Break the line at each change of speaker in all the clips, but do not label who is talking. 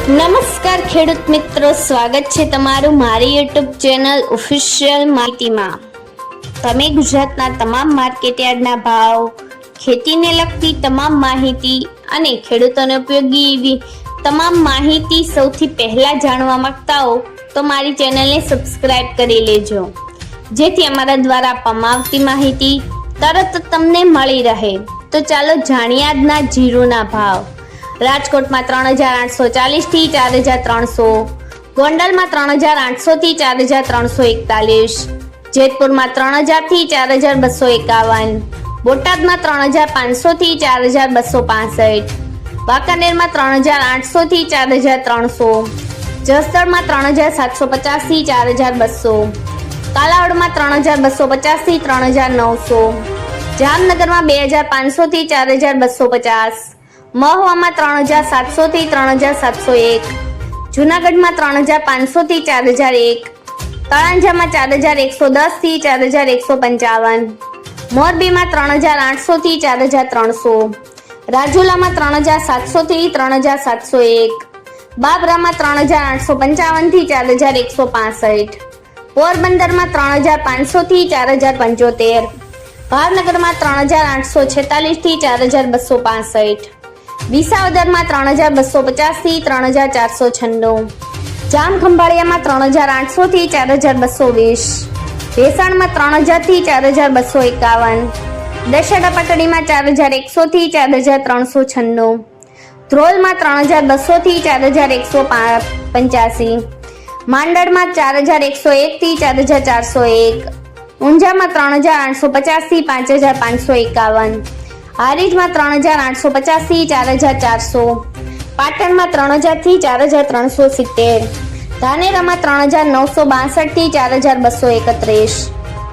નમસ્કાર ખેડૂત મિત્રો, સ્વાગત છે તમારું મારી યુટ્યુબ ચેનલ ઓફિશિયલ માહિતીમાં। તમે ગુજરાતના તમામ માર્કેટયાર્ડના ભાવ, ખેતીને લગતી તમામ માહિતી અને ખેડૂતોને ઉપયોગી એવી તમામ માહિતી સૌથી પહેલા જાણવા માંગતા હો તો મારી ચેનલને સબસ્ક્રાઇબ કરી લેજો, જેથી અમારા દ્વારા આપવામાં આવતી માહિતી તરત તમને મળી રહે। તો ચાલો જાણીએ આજના જીરુના ભાવ। રાજકોટમાં 3840 થી 4300, ગોંડલમાં 3800 થી 4341, જેતપુરમાં 3000 થી 4251, બોટાદમાં 3500 થી 4265, વાંકાનેરમાં 3800 થી 4300, જસદણમાં 3750 થી 4200, કાલાવડમાં 3250 થી 3900, જામનગરમાં 2500 થી 4250, મહુવામાં 3700 થી 3701, જૂનાગઢમાં 3500 થી 4001, તળાંજામાં 4110 થી 4155, મોરબીમાં 3800 થી 4300, રાજુલામાં 3700 થી 3701, બાબરામાં 3855 થી 4165, પોરબંદરમાં 3500 થી 4075, ભાવનગરમાં 3846 થી 4265, વિસાવદરમાં 3250 થી 3496, જામખંભાળિયામાં 3800 થી 4220, ભેસાણમાં 3000 થી 4251, દશેડા પાટડીમાં 4100 થી 4396, ધ્રોલમાં 3200 થી 4185, માંડળમાં 4101 થી 4401, ઊંઝામાં 3850 થી 5551, હારીજમાં 3850 થી 4400, પાટણમાં 3000 થી 4370, ધાનેરામાં 3962 થી 4231,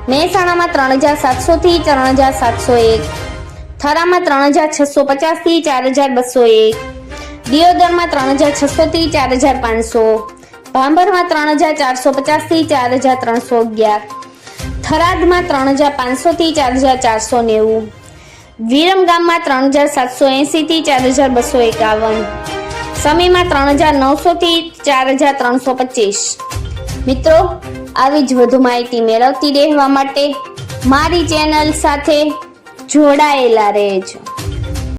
મહેસાણામાં 3700 થી 4701, થરામાં 3650 થી 4201, દિયોદરમાં 3600 થી 4500, ભાંભરમાં 3450 થી 4311, થરાદમાં 3500 થી 4490, વિરમગામમાં 3780 થી 4251, સમીમાં 3900 થી 4325। મિત્રો, આવી જ વધુ માહિતી મેળવતી રહેવા માટે મારી ચેનલ સાથે જોડાયેલા રહેજો।